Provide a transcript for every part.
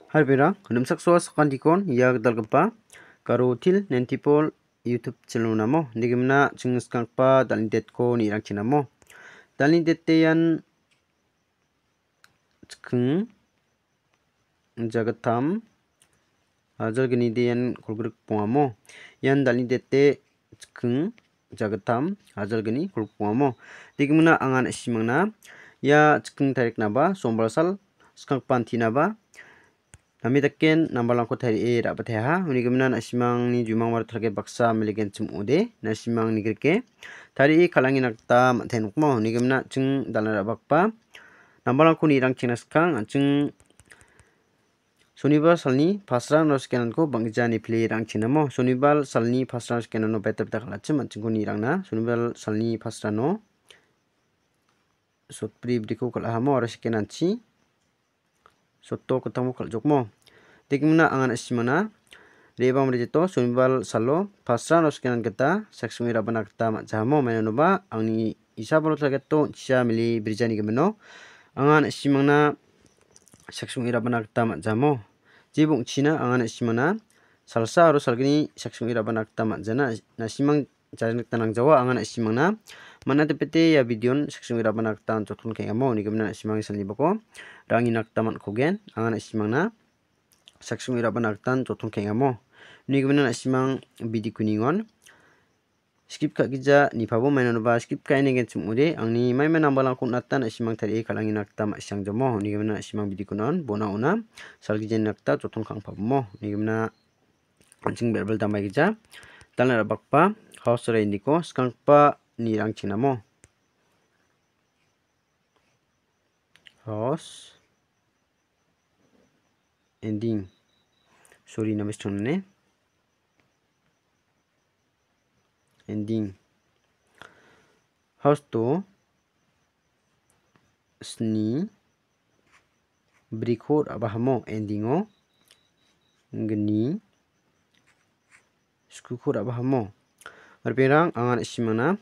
Harbira, namsaksoa sakandikon ia dalgapa karotil nentipol YouTube channel namo nigimna chingskangpa dalindetko nirangchinamo dalindeteyan chkung jagatam ajalgini deyan kulgruk pongamo yan dalindete chkung jagatam ajalgini kulgruk pongamo digimna angan simangna ya chkung tarik naba sombalsal skangpan tinaba Nami takken nambalangko tari rabateha unigimna nasimang ni jumang war trage baksa meligen cum ude nasimang ni gerke tari kalangi nakta mantenukmo unigimna chung dalara bakpa nambalangko ni rang chengaskang chung Sonibar salni pasrang roskenanko bangjani pli rang chenamo Sonibar salni pasrang roskenano betab dakalachim chungko ni rangna Sonibar salni pasrano sotpri bdiko kalahamo roskenanchi Soto ketemu kaljokmo. Dikimna angan asimana. Rebang merjeto sunibal salo pasran oskenan kita saksungi rabana kita majamo menanoba angni isa bolo targeto cia mili berjani gemeno. Angan asimana saksungi rabana kita majamo. Jibung cina angan asimana salsa harus salgini saksungi rabana kita majana nasimang jaring tanang jawa angan asimana. Mana tepete ya videon saksungi rabana kita jotun kengamo ni gemena asimang salni boko. Rangi nak taman kogen angan asimangna saksungi rabana kita jotun kengamo. Ni gemena asimang bidi kuningon. Skip kak gija ni pabo mainanoba skip ka ini gen cumude angni main nambalang kun natan asimang tadi kalangi nak tam asyang jomo ni gemena asimang bidi kunon bona una salgijen nakta jotun kang pabomo ni gemena ancing berbel tambai gija talna bakpa house indiko skangpa ni rang chinamo house ending sorry namis tonne ending house to sni berikut abahamo endingo geni skukur abahamo berperang angan simana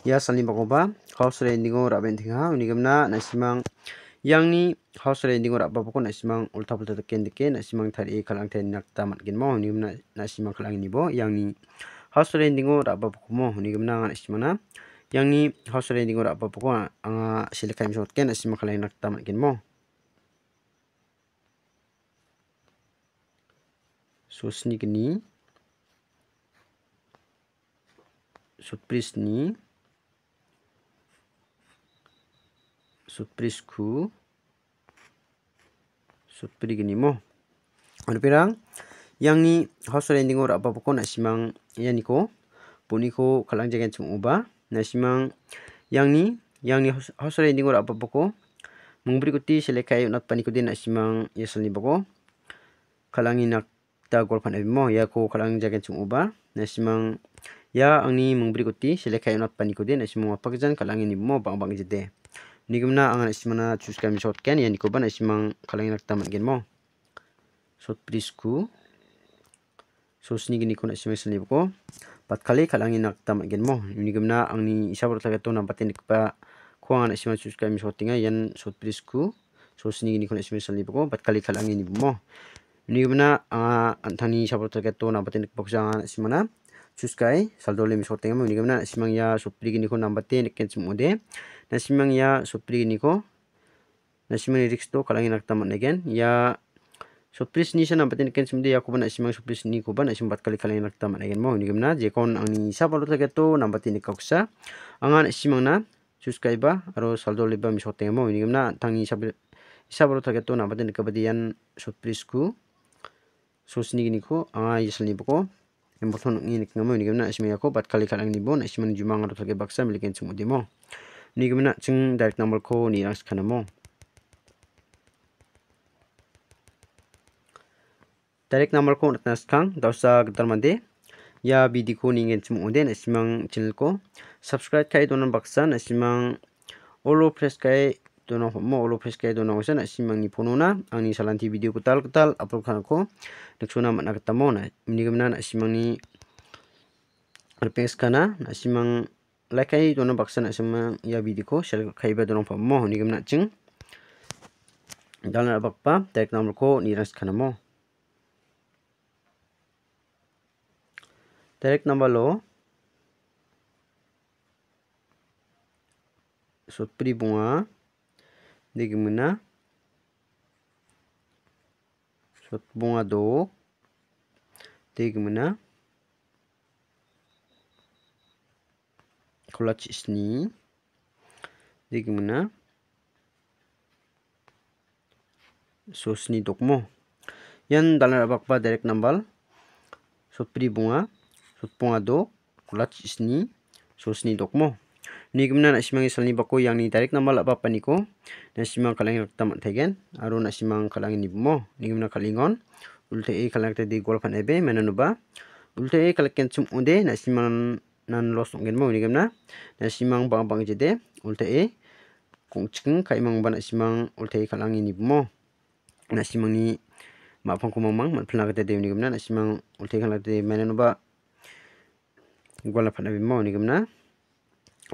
ya salni bakoba house endingo raben thinga unigamna nasimang yang house endingo rabba pokon nasimang ulta pulta teken deke nasimang thari kalang ten nakta matgenmo unigamna nasimang kalang nibo yang house endingo rabba pokomo unigamna angan simana yang house endingo rabba pokon anga silekai misotken nasimang kalang nakta matgenmo sosni geni sutprisni sutprisku sutpri geni mo anu pirang yang house endingo rabba pokon nasimang yaniko puniko kalang jagan cumuba nasimang yang house endingo rabba pokon mengberikuti selekai unat panikudin nasimang yasalni boko kalangi nakta golpan abimo ya ko kalang jagan cumuba nasimang ya angni mengberikuti selekai unat panikudin nasimang apakjan kalangi nibmo bang jede nigimna angan simana chuska misotken yani ko ban nasimang kalangi nakta matgenmo sotprisku sosni gini ko nasimang selni boko pat kali kalangi nakta matgenmo nigimna angni isabor tagato nampatin dikpa ko angan simang chuska misotinga yan sotprisku sosni gini ko nasimang selni boko pat kali kalangi nibmo nigimna anga antani isabor tagato nampatin dikpa angan simana Chuskai saldole misotenga mo nigimna simang ya sotpri gini ko nampatin dikken cumude nasimang ya sotpri gini ko nasimang riksto kalangi nakta matnegen ya sotpris ni sana nampatin dikken cumude ya ko ban nasimang sotpris ni ko ban nasimang 4 kali kalangi nakta matnegen mo nigimna jekon angni isabor tagato nampatin dikaksa angan simangna Chuskai ba aro saldole ba misotenga mo nigimna tangi isabor tagato nampatin dikabadian sotprisku sosni gini ko anga yisalni boko yang betul ini kengamo ini gimana ismi aku 4 kali kalang nibo na isman jumang atau target baksa milikin cumudimo ini gimana ceng direct number ko ni rang sekanamo direct number ko nak naskang dausa getar mande ya video ko ningen cumude na ismang channel ko subscribe kai donan baksa na ismang olo press kai donang mo olo press kai donang sa na ismang ni ponona angni salanti video ketal upload kanako naksuna mat nakatamo na ini gimana na simang ni RPS kana na simang like kai dono baksa na simang ya video ko share kai ba dono pamo ni gimana cing dalan abakpa direct number ko ni rangskana mo. Direct number lo sotpri bunga digimuna sot bunga do digimuna kulachi sni digimuna sosni dokmo. Yan dalan abakpa direct number sotpri bunga do kulachi sni sosni dokmo. Nigimna nasimang isalni bako yang ni direct number apa paniko nasimang kalang tamat tegen aro nasimang kalang ni mo nigimna kalingon ulte e kalang tadi gol pan ebe menanuba ulte e kalken cum ude nasimang nan los ngen mo nigimna nasimang bang jede ulte e kung chiking kaimang ban nasimang ulte e kalang ni mo nasimang ni mapang kumamang matpilna kata de nigimna nasimang ulte kalang tadi menanuba gol pan ebe mo nigimna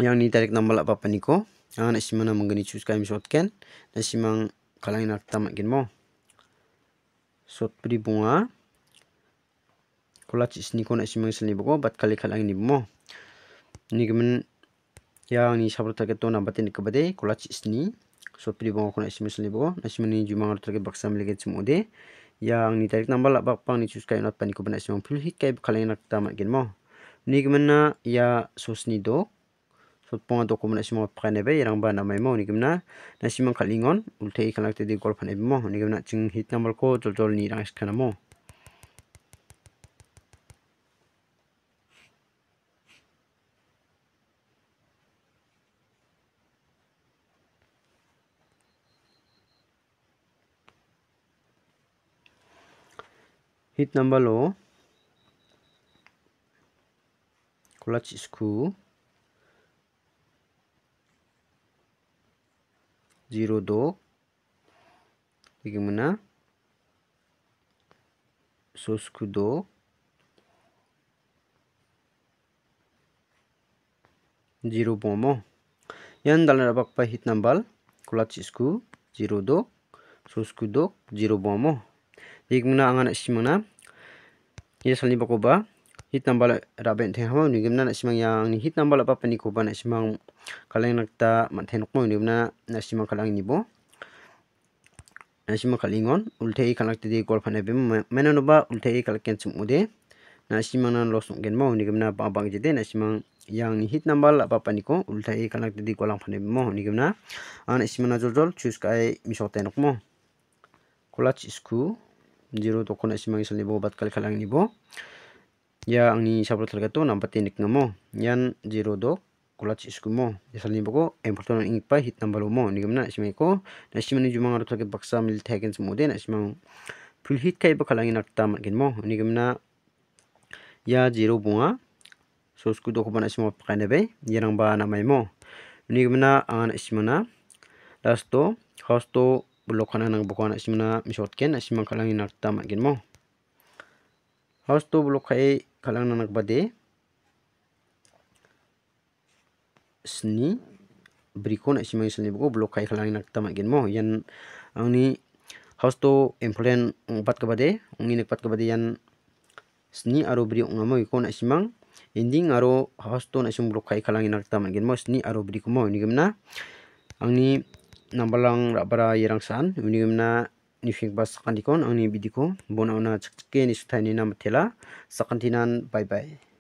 yang ni direct number apa paniko nasimana menggani choose kami shotken nasimang kalang nak tamat gen mo sot pri bunga kulachi sni ko nasimang selni boko bat kali kalang ni mo ni gemen yang ni sabro target to nambatin kebade kulachi sni sot pri bunga ko nasimang selni boko nasimang ni jumang target baksa melege cumode yang ni direct number apa pang ni choose kami not paniko nasimang full hit kai kalang nak tamat gen mo ni gemen na ya sosni do sotponga dokumen nasimang pakai nebe yang ba namai mo nigimna nasimang kalingon ulte kalak tedi gol pan ebe mo nigimna ching hit number ko jol ni rang skana mo hit number lo kulachi sku 02 bagaimana soskudo 0 bomo yan dalam abak pa hit number kulachi sku 02 soskudo 0 bomo bagaimana angan simana ya salni bakoba hit number raben themo nigimna nasimang yang ni hit number apa paniko ba nasimang kalang nakta mantenok mo nigimna nasimang kalang nibo nasimang kalingon ulte kalak tedi gol pan ebe menanoba ulte kalak ken cumude nasimang nan los gen mo nigimna bang jede nasimang yang ni hit number apa paniko ulte kalak tedi golang pan ebe mo nigimna nasimang na jol choose kai misotenok mo kulach isku 0 to kona simang isal nibo bat kal kalang nibo ya angni sabro talgato nampati nik ngamo yan 0 do kulachi isku mo isal nibo ko important ing pa hit number mo nigimna simay ko nasimani jumang aro talgat baksa mil tagen sumude nasimang full hit kai ba kalangi nak tamat gen mo nigimna ya 0 bunga sosku do ko bana simang pakane be yarang ba namai mo nigimna angan isimana lasto hosto bulokana nang bukana simana misotken simang kalangi nak tamat gen mo hosto bulokai kalang nanak bade sni briko na simang isni buko blokai kalang nak tamat gen mo yan angni hosto employen pat ka bade ungi nek pat ka bade yan sni aro bri ungamo iko na simang ending aro hosto na sim blokai kalang nak tamat gen mo sni aro briko mo nigimna angni nambalang rabara yerang san nigimna nifik bas sakandikon angni bidiko bona ona chakke ni suthai ni namatela sakantinan bye bye.